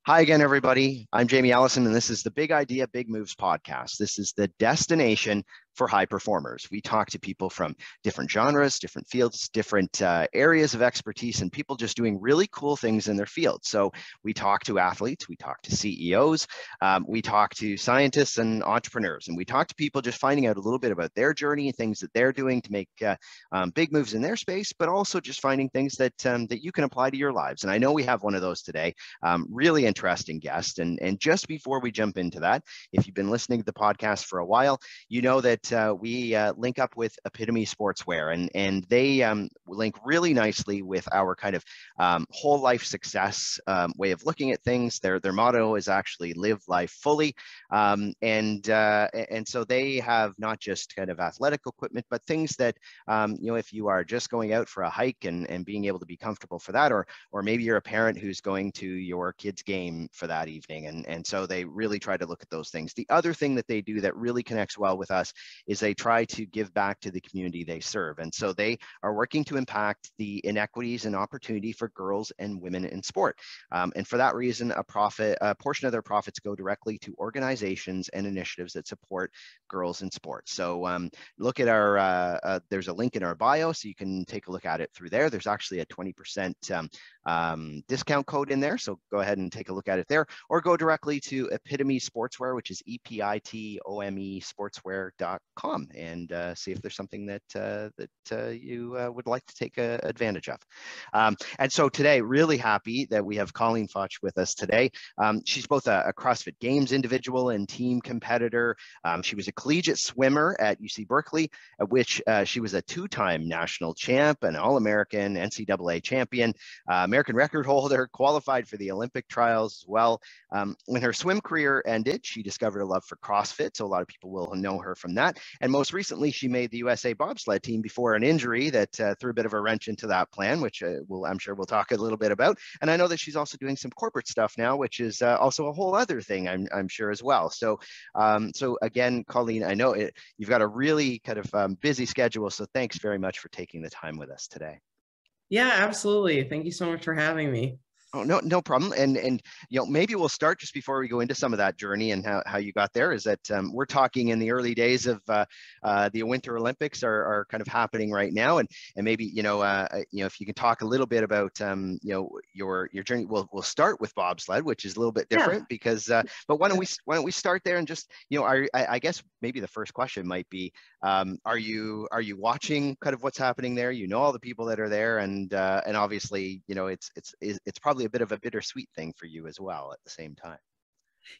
Hi again, everybody. I'm Jamie Allison, and this is the Big Idea, Big Moves podcast. This is the destination for high performers. We talk to people from different genres, different fields, different areas of expertise, and people just doing really cool things in their field. So we talk to athletes, we talk to CEOs, we talk to scientists and entrepreneurs, and we talk to people just finding out a little bit about their journey and things that they're doing to make big moves in their space, but also just finding things that you can apply to your lives. And I know we have one of those today. Really interesting guest. And just before we jump into that, if you've been listening to the podcast for a while, you know that we link up with Epitome Sportswear, and they link really nicely with our kind of whole life success way of looking at things. Their motto is actually live life fully. And so they have not just kind of athletic equipment, but things that, if you are just going out for a hike and being able to be comfortable for that, or maybe you're a parent who's going to your kid's game for that evening. And so they really try to look at those things. The other thing that they do that really connects well with us is they try to give back to the community they serve. And so they are working to impact the inequities and opportunity for girls and women in sport. And for that reason, a portion of their profits go directly to organizations and initiatives that support girls in sports. So look at our, there's a link in our bio, so you can take a look at it through there. There's actually a 20% discount code in there. So go ahead and take a look at it there, or go directly to Epitome Sportswear, which is EPITOME sportswear.com, and see if there's something that you would like to take advantage of. And so today, really happy that we have Colleen Fotsch with us today. She's both a CrossFit Games individual and team competitor. She was a collegiate swimmer at UC Berkeley, at which she was a two-time national champ, an All-American NCAA champion, American record holder, qualified for the Olympic trials as well. When her swim career ended, she discovered a love for CrossFit, so a lot of people will know her from that. And most recently, she made the USA bobsled team before an injury that threw a bit of a wrench into that plan, which I'm sure we'll talk a little bit about. And I know that she's also doing some corporate stuff now, which is also a whole other thing, I'm sure as well. So again, Colleen, I know you've got a really kind of busy schedule, so thanks very much for taking the time with us today. Yeah, absolutely. Thank you so much for having me. Oh, no problem. And maybe we'll start just before we go into some of that journey and how you got there, is that we're talking in the early days of the Winter Olympics are kind of happening right now. And maybe, if you can talk a little bit about, your journey. We'll start with bobsled, which is a little bit different because, but why don't we start there and just, I guess maybe the first question might be, are you watching kind of what's happening there? All the people that are there, and obviously, it's probably a bit of a bittersweet thing for you as well at the same time.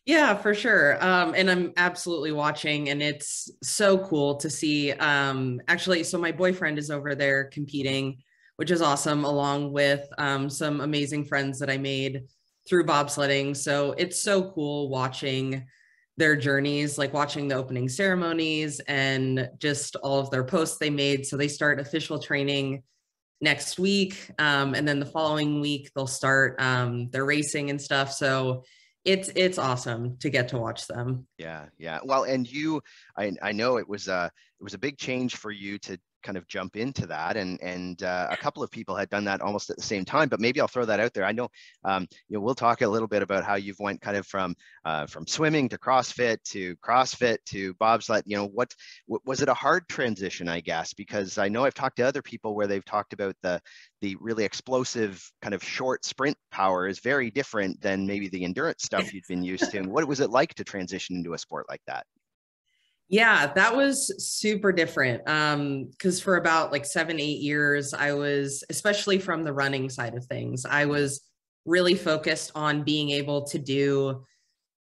Yeah, for sure. And I'm absolutely watching, and it's so cool to see. Actually, so my boyfriend is over there competing, which is awesome, along with some amazing friends that I made through bobsledding. So it's so cool watching their journeys, like watching the opening ceremonies and just all of their posts they made. So they start official training next week. And then the following week, they'll start their racing and stuff. So it's awesome to get to watch them. Yeah. Well, and I know it was a big change for you to kind of jump into that, and a couple of people had done that almost at the same time, but maybe I'll throw that out there. I know, we'll talk a little bit about how you've went kind of from swimming to CrossFit to bobsled. What was it, a hard transition, I guess? Because I know I've talked to other people where they've talked about the really explosive kind of short sprint power is very different than maybe the endurance stuff you'd been used to. And what was it like to transition into a sport like that? Yeah, that was super different. Because for about like 7-8 years, I was, especially from the running side of things, I was really focused on being able to do,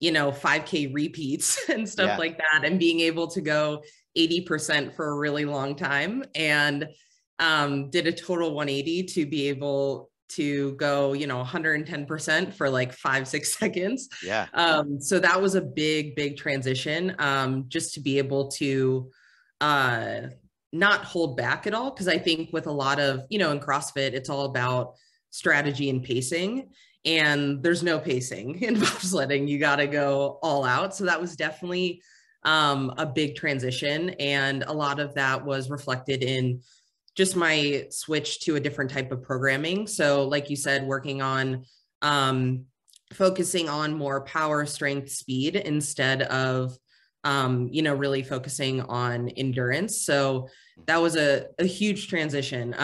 5K repeats and stuff like that, and being able to go 80% for a really long time, and did a total 180 to be able to go, 110% for like 5-6 seconds. Yeah. So that was a big transition, just to be able to not hold back at all. Cause I think with a lot of, in CrossFit, it's all about strategy and pacing, and there's no pacing in bobsledding. You got to go all out. So that was definitely a big transition. And a lot of that was reflected in just my switch to a different type of programming. So like you said, working on focusing on more power, strength, speed instead of, really focusing on endurance. So that was a huge transition.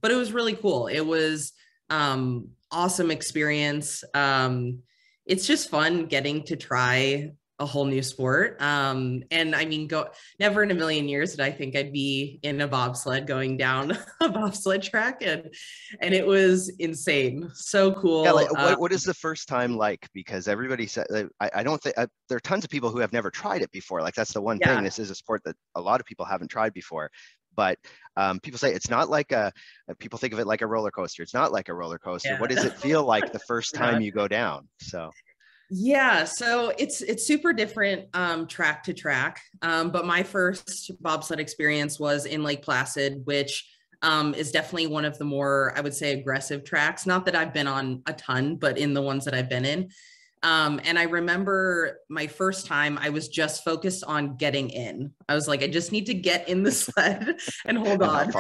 But it was really cool. It was awesome experience. It's just fun getting to try a whole new sport. And I mean, never in a million years did I think I'd be in a bobsled going down a bobsled track. And it was insane. So cool. Yeah, like, what is the first time like? Because everybody said, I don't think, there are tons of people who have never tried it before. Like, that's the one thing. This is a sport that a lot of people haven't tried before. But people say it's not like people think of it like a roller coaster. It's not like a roller coaster. What does it feel like the first time you go down? So. Yeah, so it's super different track to track. But my first bobsled experience was in Lake Placid, which is definitely one of the more, I would say, aggressive tracks. Not that I've been on a ton, but in the ones that I've been in. And I remember my first time, I was just focused on getting in. I was like, I just need to get in the sled and hold on.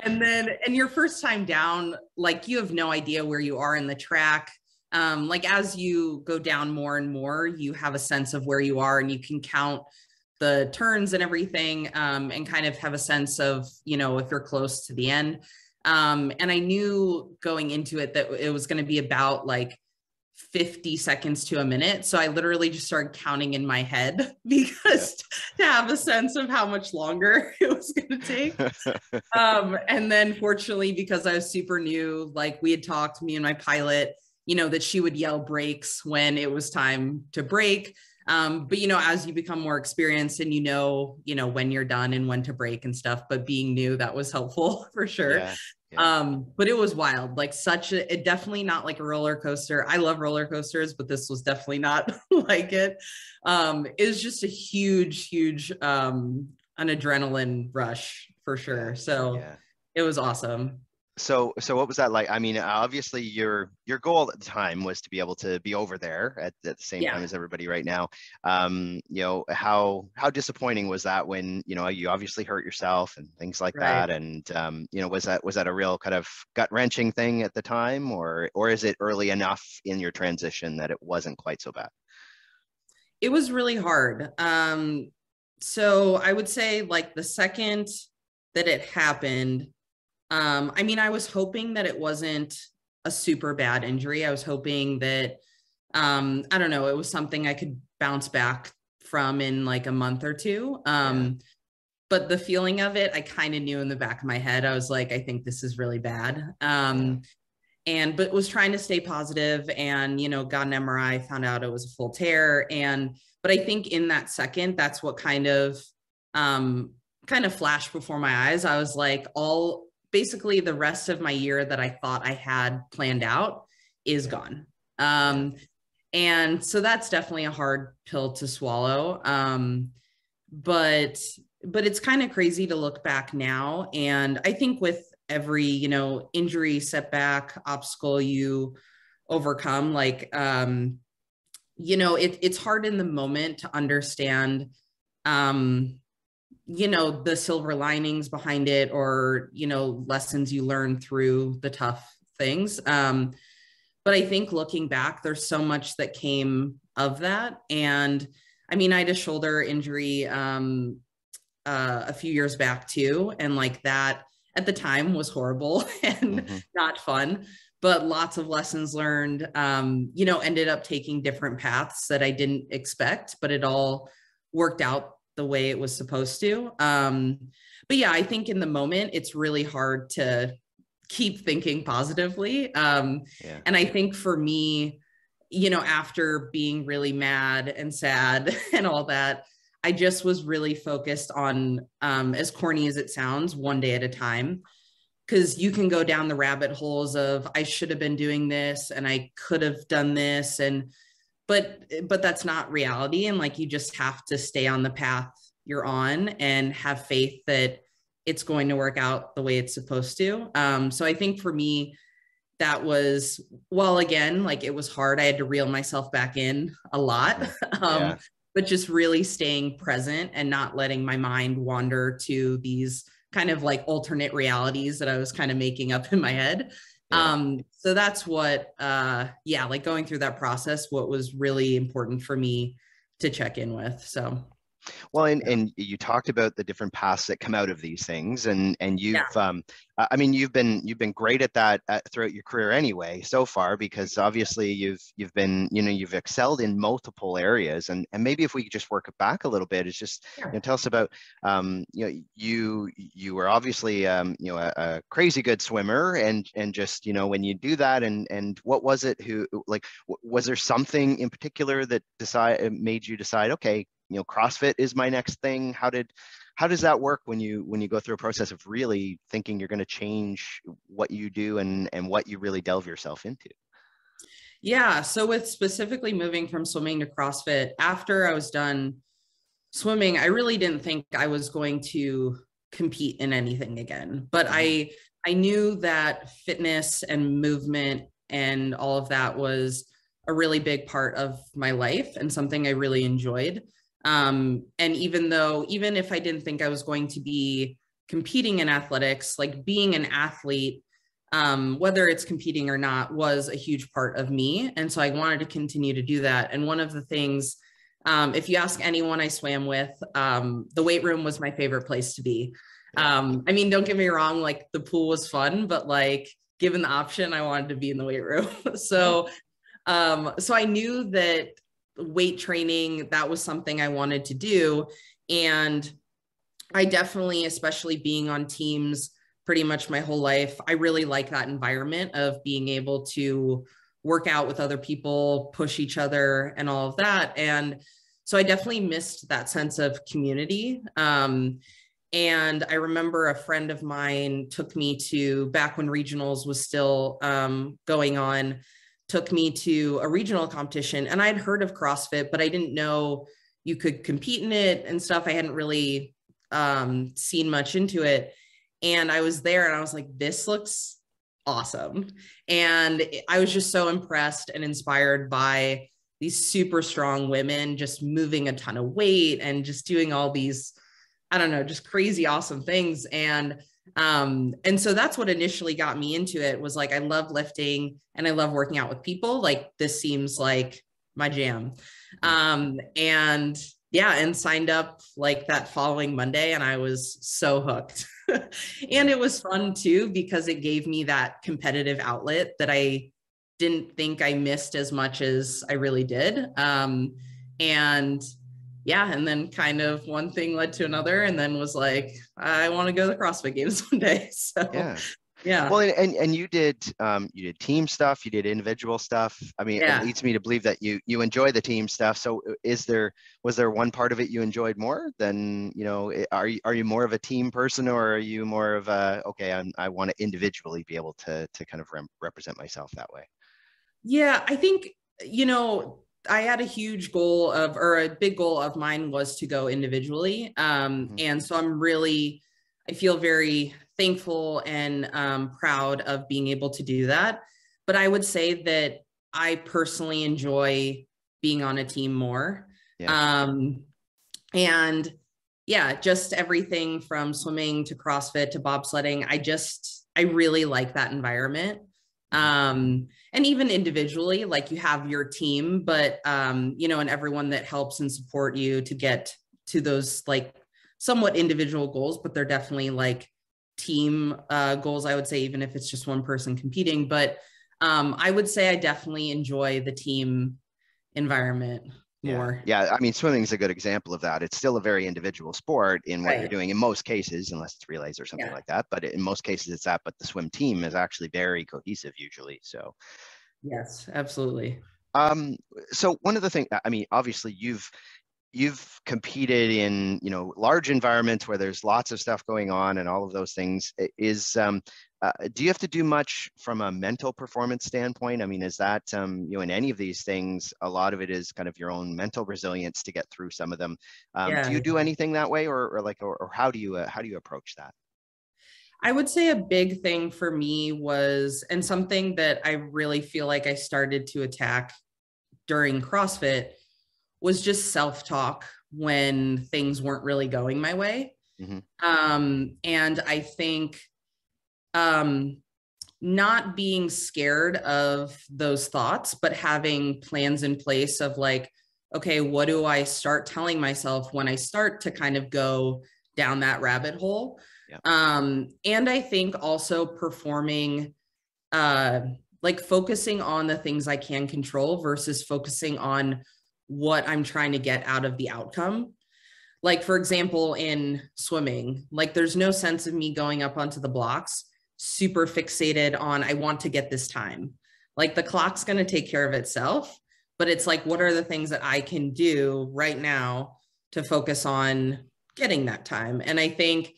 And your first time down, like, you have no idea where you are in the track. Like, as you go down more and more, you have a sense of where you are, and you can count the turns and everything, and kind of have a sense of, if you're close to the end. And I knew going into it that it was going to be about like 50 seconds to a minute. So I literally just started counting in my head because to have a sense of how much longer it was going to take. And then fortunately, because I was super new, like, we had talked, me and my pilot, that she would yell breaks when it was time to break. But, as you become more experienced and, when you're done and when to break and stuff, but being new, that was helpful for sure. But it was wild, like it definitely not like a roller coaster. I love roller coasters, but this was definitely not like it. It was just a huge, an adrenaline rush for sure. So it was awesome. So what was that like? I mean, obviously your goal at the time was to be able to be over there at the same time as everybody right now. How disappointing was that when, you obviously hurt yourself and things like that? And, was that a real kind of gut wrenching thing at the time, or is it early enough in your transition that it wasn't quite so bad? It was really hard. So I would say, like, the second that it happened, I was hoping that it wasn't a super bad injury. I was hoping that, I don't know, it was something I could bounce back from in like a month or two. But the feeling of it, I kind of knew in the back of my head. I was like, I think this is really bad. But was trying to stay positive and, got an MRI, found out it was a full tear. But I think in that second, that's what kind of flashed before my eyes. I was like, basically the rest of my year that I thought I had planned out is gone. And so that's definitely a hard pill to swallow. But it's kind of crazy to look back now. And I think with every, injury, setback, obstacle you overcome, like, it's hard in the moment to understand, the silver linings behind it, or, lessons you learn through the tough things. But I think looking back, there's so much that came of that. And I had a shoulder injury a few years back too. And like, that at the time was horrible and not fun, but lots of lessons learned, ended up taking different paths that I didn't expect, but it all worked out the way it was supposed to. But yeah, I think in the moment, it's really hard to keep thinking positively. And I think for me, after being really mad and sad and all that, I just was really focused on, as corny as it sounds, one day at a time. Because you can go down the rabbit holes of, I should have been doing this and I could have done this, but that's not reality. And like, you just have to stay on the path you're on and have faith that it's going to work out the way it's supposed to. So I think for me, that was, well, again, like, it was hard. I had to reel myself back in a lot, but just really staying present and not letting my mind wander to these kind of like alternate realities that I was kind of making up in my head. So that's what, like going through that process, what was really important for me to check in with. So. Well, and you talked about the different paths that come out of these things, and you've, I mean, you've been great at that throughout your career anyway, so far, because obviously you've been, you've excelled in multiple areas, and maybe if we could just work it back a little bit, it's just, tell us about, you were obviously, a crazy good swimmer, and just, when you do that, and what was it, was there something in particular that made you decide, okay, CrossFit is my next thing? How does that work when you go through a process of really thinking you're going to change what you do and what you really delve yourself into? Yeah. So with specifically moving from swimming to CrossFit, after I was done swimming, I really didn't think I was going to compete in anything again, but I knew that fitness and movement and all of that was a really big part of my life and something I really enjoyed. And even if I didn't think I was going to be competing in athletics, like being an athlete, whether it's competing or not, was a huge part of me. And so I wanted to continue to do that. And one of the things, if you ask anyone I swam with, the weight room was my favorite place to be. I mean, don't get me wrong, like the pool was fun, but like given the option, I wanted to be in the weight room. So I knew that weight training, that was something I wanted to do. And I definitely, especially being on teams pretty much my whole life, I really like that environment of being able to work out with other people, push each other and all of that. And so I definitely missed that sense of community. And I remember a friend of mine took me to, back when regionals was still going on, took me to a regional competition, and I'd heard of CrossFit, but I didn't know you could compete in it and stuff. I hadn't really seen much into it. And I was there and I was like, this looks awesome. And I was just so impressed and inspired by these super strong women just moving a ton of weight and just doing all these, I don't know, just crazy awesome things. And so that's what initially got me into it, was like, I love lifting and I love working out with people. Like, this seems like my jam. And signed up like that following Monday, and I was so hooked. And it was fun too, because it gave me that competitive outlet that I didn't think I missed as much as I really did. And then kind of one thing led to another, and then was like, I want to go to the CrossFit Games one day. So yeah. Well, and you did team stuff, you did individual stuff. I mean, it leads me to believe that you enjoy the team stuff. So was there one part of it you enjoyed more than, are you more of a team person, or are you more of a, okay, I want to individually be able to kind of represent myself that way? Yeah, I think, I had a huge goal or a big goal of mine was to go individually. And so I feel very thankful and proud of being able to do that. But I would say that I personally enjoy being on a team more. Just everything from swimming to CrossFit to bobsledding. I really like that environment. And even individually, like you have your team, but, and everyone that helps and support you to get to those like somewhat individual goals, but they're definitely like team goals, I would say, even if it's just one person competing. But I would say I definitely enjoy the team environment more. Yeah. I mean, swimming is a good example of that. It's still a very individual sport in what you're doing in most cases, unless it's relays or something like that. But in most cases it's that, but the swim team is actually very cohesive usually. So yes, absolutely. So one of the things, I mean, obviously you've competed in, large environments where there's lots of stuff going on and all of those things. Do you have to do much from a mental performance standpoint? I mean, is that, in any of these things, a lot of it is kind of your own mental resilience to get through some of them. Do you do anything that way, or how do you approach that? I would say a big thing for me was, and something that I really feel like I started to attack during CrossFit, was just self-talk when things weren't really going my way. And I think not being scared of those thoughts, but having plans in place of like, okay, what do I start telling myself when I start to kind of go down that rabbit hole? Yeah. And I think also performing, like focusing on the things I can control versus focusing on what I'm trying to get out of the outcome. Like, for example, in swimming, like there's no sense of me going up onto the blocks, super fixated on, I want to get this time. Like the clock's going to take care of itself, but it's like, what are the things that I can do right now to focus on getting that time? And I think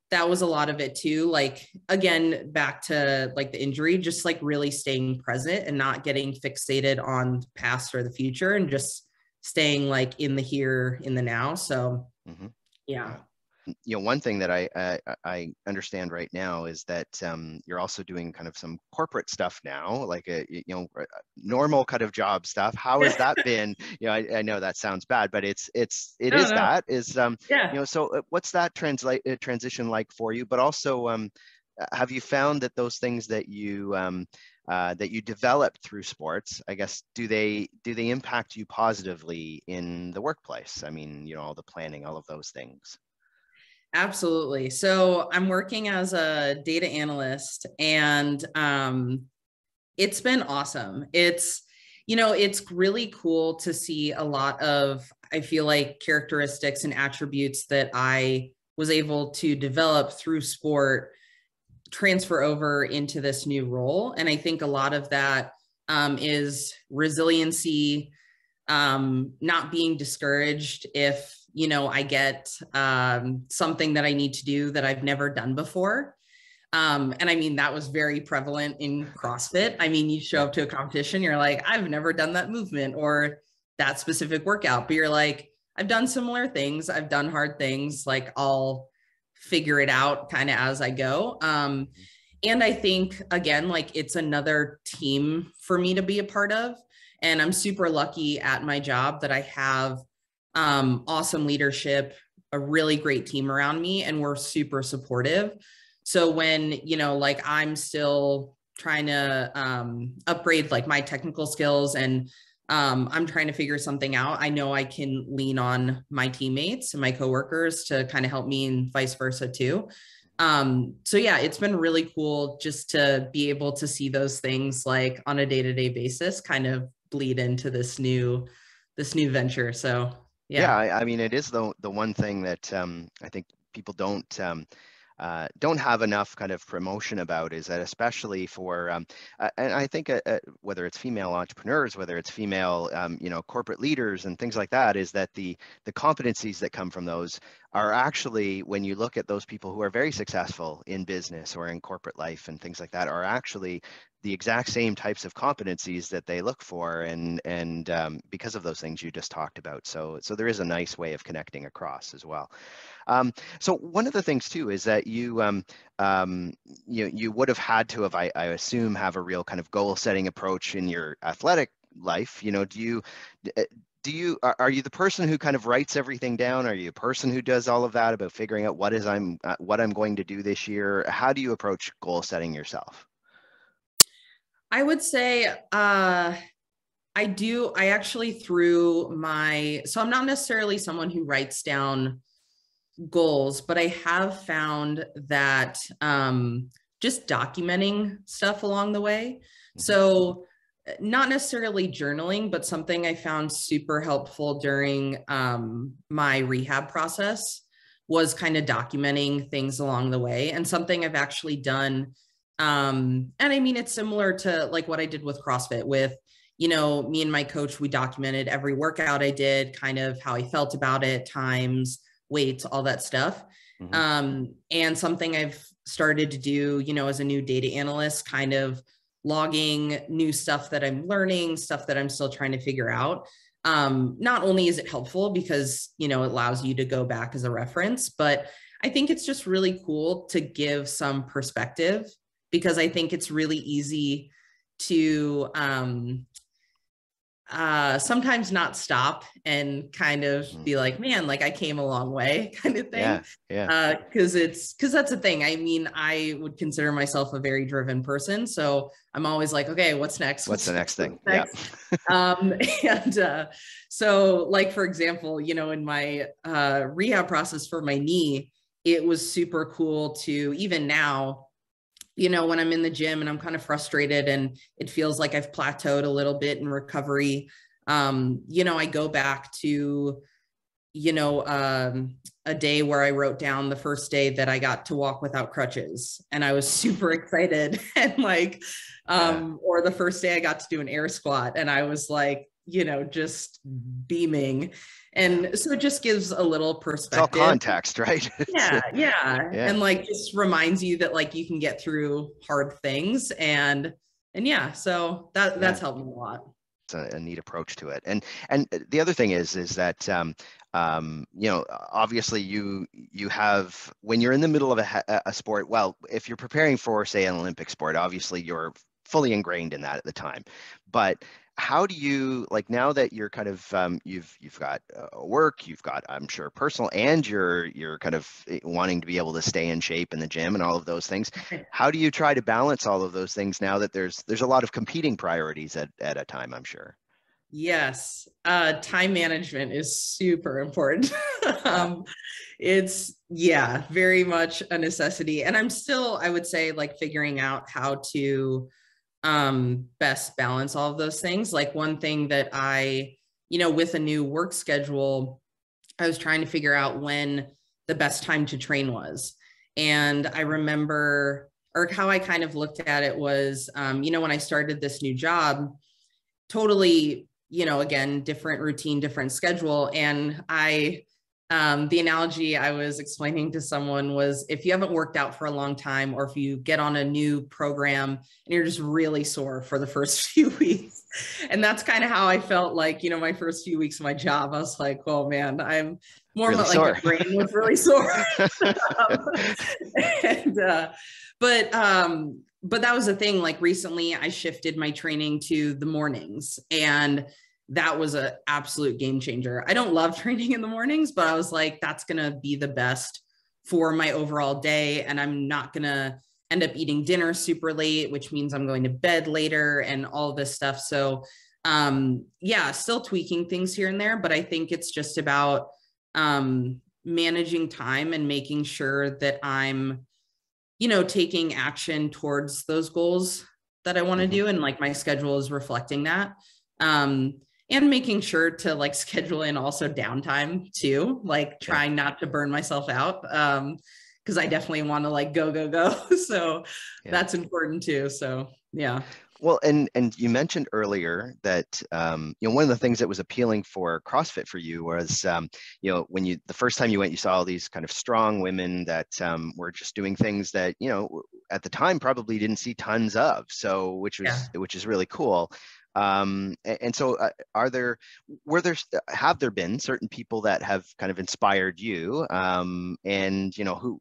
that was a lot of it too. Like, again, back to like the injury, just like really staying present and not getting fixated on the past or the future and just staying like in the here, in the now. So, yeah. One thing that I understand right now is that you're also doing kind of some corporate stuff now, like a normal kind of job stuff. How has that been? I know that sounds bad, but it is Yeah. So what's that transition like for you? But also, have you found that those things that you developed through sports, I guess, do they impact you positively in the workplace? I mean, all the planning, all of those things. Absolutely. So I'm working as a data analyst, and it's been awesome. It's really cool to see a lot of, I feel like, characteristics and attributes that I was able to develop through sport transfer over into this new role. And I think a lot of that is resiliency, not being discouraged if, I get something that I need to do that I've never done before. And I mean, that was very prevalent in CrossFit. I mean, you show up to a competition, you're like, I've never done that movement or that specific workout, but you're like, I've done similar things. I've done hard things. Like I'll figure it out kind of as I go. And I think, again, like it's another team for me to be a part of. And I'm super lucky at my job that I have awesome leadership, a really great team around me, and we're super supportive. So when, like I'm still trying to upgrade like my technical skills and I'm trying to figure something out, I know I can lean on my teammates and my coworkers to kind of help me and vice versa too. So yeah, it's been really cool just to be able to see those things like on a day-to-day basis kind of bleed into this new venture. So yeah, I mean, it is the one thing that I think people don't have enough kind of promotion about, is that especially for and I think whether it's female entrepreneurs, whether it's female corporate leaders and things like that, is that the competencies that come from those are actually, when you look at those people who are very successful in business or in corporate life and things like that, are actually the exact same types of competencies that they look for, and because of those things you just talked about. So there is a nice way of connecting across as well. So one of the things too is that you would have had to have, I assume, have a real kind of goal setting approach in your athletic life. Are you the person who kind of writes everything down? Are you a person who does all of that about figuring out what I'm going to do this year? How do you approach goal setting yourself? I would say I actually, so I'm not necessarily someone who writes down goals, but I have found that just documenting stuff along the way. So not necessarily journaling, but something I found super helpful during my rehab process was kind of documenting things along the way, and something I've actually done. And I mean, it's similar to like what I did with CrossFit with, me and my coach, we documented every workout I did, kind of how I felt about it, times, weights, all that stuff. And something I've started to do, as a new data analyst, kind of logging new stuff that I'm learning, stuff that I'm still trying to figure out. Not only is it helpful because, it allows you to go back as a reference, but I think it's just really cool to give some perspective, because I think it's really easy to, sometimes not stop and kind of be like, man, like I came a long way kind of thing. Because that's the thing. I mean, I would consider myself a very driven person. So I'm always like, okay, what's next? What's the next thing? Next? So like, for example, in my rehab process for my knee, it was super cool to, even now, when I'm in the gym and I'm kind of frustrated and it feels like I've plateaued a little bit in recovery, I go back to, a day where I wrote down the first day that I got to walk without crutches, and I was super excited, and like, or the first day I got to do an air squat, and I was like, just beaming. And so it just gives a little perspective. It's all context, right? Yeah. And like, just reminds you that like you can get through hard things. And yeah, so that's helped me a lot. It's a neat approach to it. And the other thing is that, obviously you have, when you're in the middle of a sport, well, if you're preparing for, say, an Olympic sport, obviously you're fully ingrained in that at the time. But how do you, like, now that you're kind of, you've got work, you've got, I'm sure, personal, and you're kind of wanting to be able to stay in shape in the gym and all of those things. How do you try to balance all of those things now that there's a lot of competing priorities at a time, I'm sure? Yes. Time management is super important. It's very much a necessity. And I'm still, I would say, like, figuring out how to best balance all of those things. Like, one thing that I, with a new work schedule, I was trying to figure out when the best time to train was. And I remember, or how I kind of looked at it was, when I started this new job, totally, again, different routine, different schedule. And the analogy I was explaining to someone was, if you haven't worked out for a long time, or if you get on a new program and you're just really sore for the first few weeks. And that's kind of how I felt like, my first few weeks of my job, I was like, oh man, I'm more really like my brain was really sore. But that was the thing. Like, recently I shifted my training to the mornings, and that was an absolute game changer. I don't love training in the mornings, but I was like, that's going to be the best for my overall day. And I'm not going to end up eating dinner super late, which means I'm going to bed later and all this stuff. So still tweaking things here and there, but I think it's just about managing time and making sure that I'm, taking action towards those goals that I want to do. And like, my schedule is reflecting that. And making sure to like schedule in also downtime too, like trying not to burn myself out. Cause I definitely want to like go. So that's important too. So, yeah. Well, and you mentioned earlier that, one of the things that was appealing for CrossFit for you was, when the first time you went, you saw all these kind of strong women that were just doing things that, at the time probably didn't see tons of. So, which is really cool. And so have there been certain people that have kind of inspired you, and, who,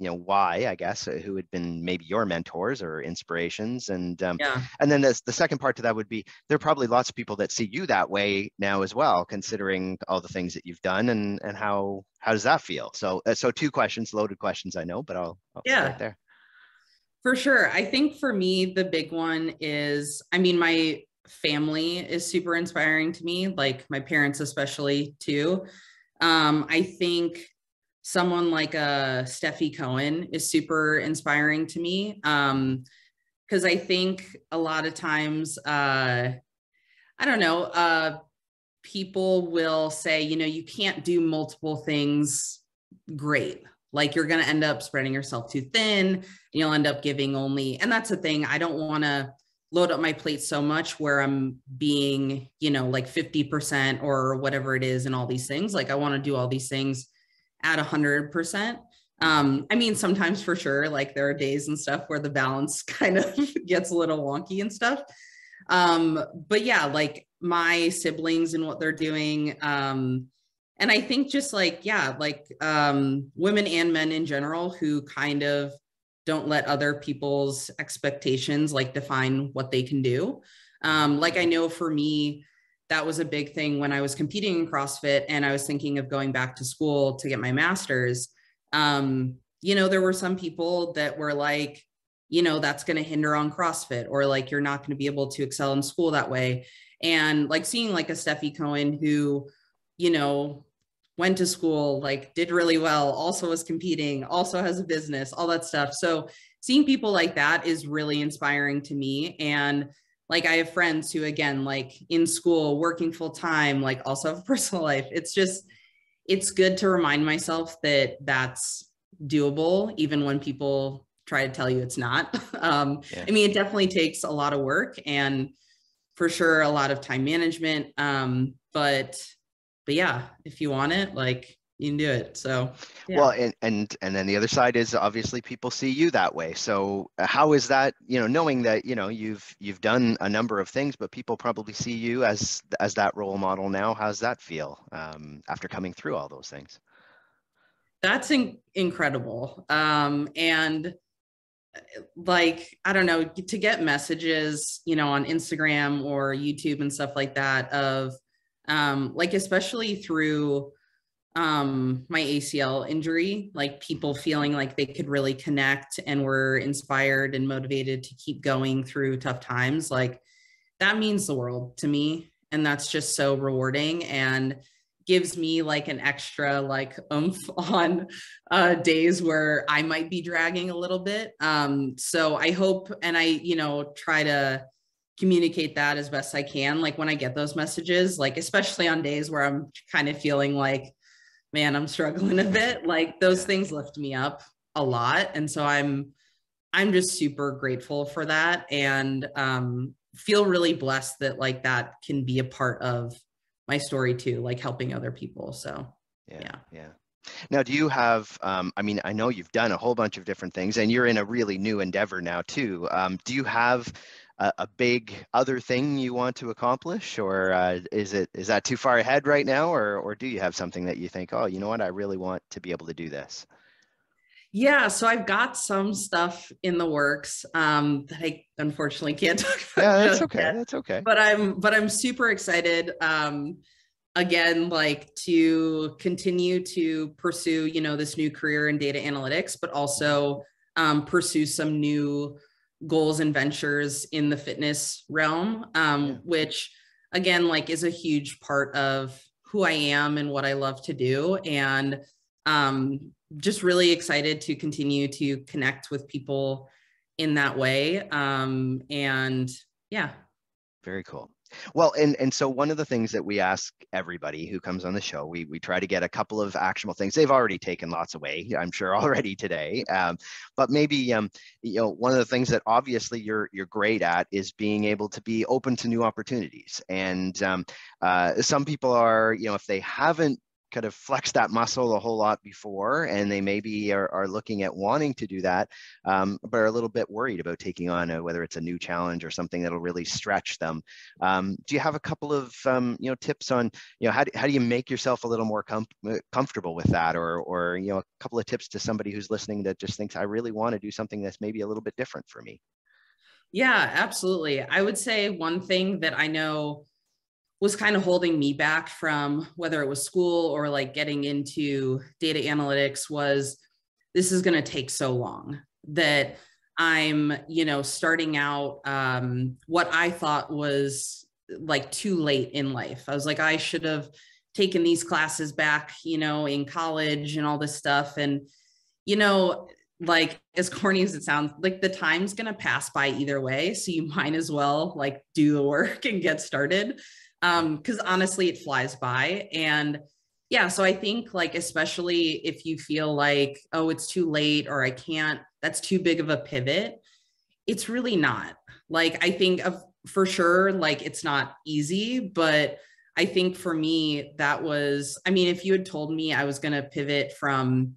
why, I guess, who had been maybe your mentors or inspirations? And then the second part to that would be, there are probably lots of people that see you that way now as well, considering all the things that you've done, and how does that feel? So two questions, loaded questions, I know, but I'll start there. For sure. I think for me, the big one is, my family is super inspiring to me, like my parents especially too. I think someone like Steffi Cohen is super inspiring to me, because I think a lot of times, people will say, you can't do multiple things great. Like, you're going to end up spreading yourself too thin, and you'll end up giving only, and that's the thing. I don't want to load up my plate so much where I'm being, like 50% or whatever it is, and all these things. Like, I want to do all these things at 100%. Sometimes for sure, like, there are days and stuff where the balance kind of gets a little wonky and stuff. But yeah, like my siblings and what they're doing. And I think just like, women and men in general who kind of don't let other people's expectations like define what they can do. Like, I know for me, that was a big thing when I was competing in CrossFit and I was thinking of going back to school to get my master's. There were some people that were like, that's going to hinder on CrossFit, or like, you're not going to be able to excel in school that way. And like seeing like a Steffi Cohen who, went to school, like did really well, also was competing, also has a business, all that stuff. So seeing people like that is really inspiring to me. And like, I have friends who, again, like in school, working full time, like also have a personal life. It's good to remind myself that that's doable, even when people try to tell you it's not. Yeah. I mean, it definitely takes a lot of work and for sure a lot of time management. But yeah, if you want it, like you can do it. So yeah. Well, and then the other side is obviously people see you that way. So how is that, knowing that, you've done a number of things, but people probably see you as that role model now. How's that feel after coming through all those things? That's incredible. And like, I don't know, to get messages, on Instagram or YouTube and stuff like that of like, especially through my ACL injury, like people feeling like they could really connect and were inspired and motivated to keep going through tough times. Like that means the world to me. And that's just so rewarding and gives me like an extra like oomph on days where I might be dragging a little bit. So I hope, and I, try to communicate that as best I can. Like when I get those messages, like, especially on days where I'm kind of feeling like, man, I'm struggling a bit, like those things lift me up a lot. And so I'm just super grateful for that. And feel really blessed that like that can be a part of my story too, like helping other people. So yeah. Now, do you have, I mean, I know you've done a whole bunch of different things and you're in a really new endeavor now too. Do you have a big other thing you want to accomplish, or is that too far ahead right now? Or do you have something that you think, oh, you know what, I really want to be able to do this? Yeah, so I've got some stuff in the works that I unfortunately can't talk about. Yeah, that's okay. Yet. That's okay. But I'm super excited. Again, like to continue to pursue, this new career in data analytics, but also pursue some new goals and ventures in the fitness realm, which again, like is a huge part of who I am and what I love to do. And just really excited to continue to connect with people in that way. And yeah. Very cool. Well, and so one of the things that we ask everybody who comes on the show, we try to get a couple of actionable things. They've already taken lots away, I'm sure, already today. But maybe one of the things that obviously you're great at is being able to be open to new opportunities. And some people are, if they haven't kind of flex that muscle a whole lot before, and they maybe are looking at wanting to do that, but are a little bit worried about taking on whether it's a new challenge or something that'll really stretch them. Do you have a couple of tips on how do you make yourself a little more comfortable with that, or a couple of tips to somebody who's listening that just thinks, I really want to do something that's maybe a little bit different for me? Yeah, absolutely. I would say one thing that I know was kind of holding me back from whether it was school or like getting into data analytics was, this is going to take so long that I'm, starting out what I thought was like too late in life. I was like, I should have taken these classes back, in college and all this stuff. And, like as corny as it sounds, like the time's going to pass by either way. So you might as well like do the work and get started. Because honestly, it flies by. And yeah, so I think like, especially if you feel like, oh, it's too late or I can't, that's too big of a pivot. It's really not. Like, I think for sure, like it's not easy, but I think for me, that was, I mean, if you had told me I was going to pivot from,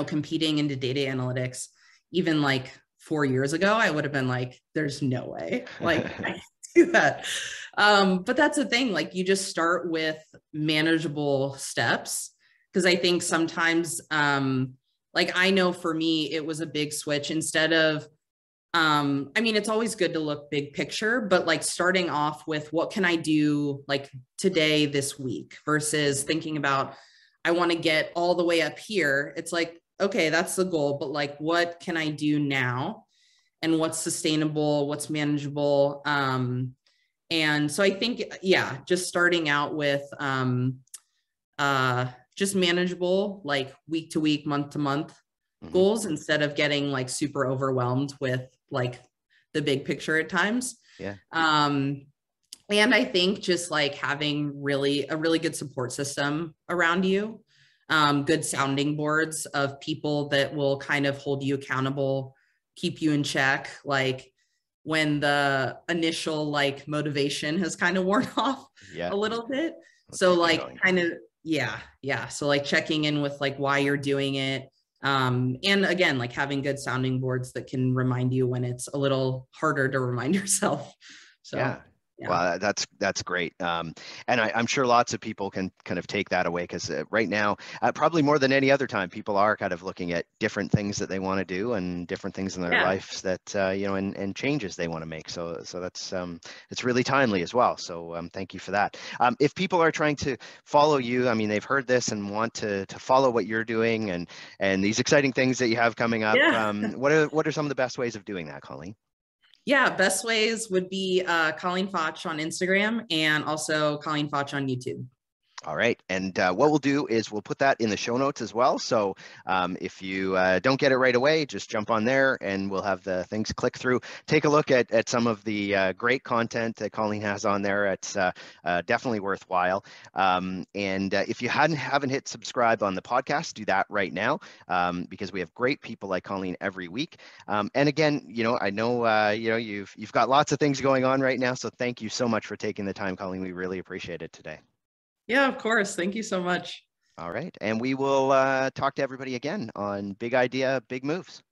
competing into data analytics, even like 4 years ago, I would have been like, there's no way, like I can't do that. But that's the thing, like you just start with manageable steps. Cause I think sometimes, like I know for me, it was a big switch. Instead of I mean, it's always good to look big picture, but like starting off with what can I do like today, this week, versus thinking about, I want to get all the way up here. It's like, okay, that's the goal, but like, what can I do now? And what's sustainable, what's manageable. And so I think, yeah, just starting out with just manageable, like week to week, month to month goals, instead of getting like super overwhelmed with like the big picture at times. Yeah. And I think just like having a really good support system around you, good sounding boards of people that will kind of hold you accountable, keep you in check, like when the initial like motivation has kind of worn off a little bit. So like kind of, yeah. So like checking in with like why you're doing it. And again, like having good sounding boards that can remind you when it's a little harder to remind yourself. So yeah. Well, that's great. And I'm sure lots of people can kind of take that away, because right now, probably more than any other time, people are kind of looking at different things that they want to do and different things in their lives that, and changes they want to make. So that's, it's really timely as well. So thank you for that. If people are trying to follow you, I mean, they've heard this and want to follow what you're doing and these exciting things that you have coming up. What are some of the best ways of doing that, Colleen? Yeah, best ways would be Colleen Fotsch on Instagram and also Colleen Fotsch on YouTube. All right. And what we'll do is we'll put that in the show notes as well. So if you don't get it right away, just jump on there and we'll have the things click through. Take a look at some of the great content that Colleen has on there. It's definitely worthwhile. And if you haven't hit subscribe on the podcast, do that right now, because we have great people like Colleen every week. And again, I know, you've got lots of things going on right now. So thank you so much for taking the time, Colleen. We really appreciate it today. Yeah, of course. Thank you so much. All right. And we will talk to everybody again on Big Idea, Big Moves.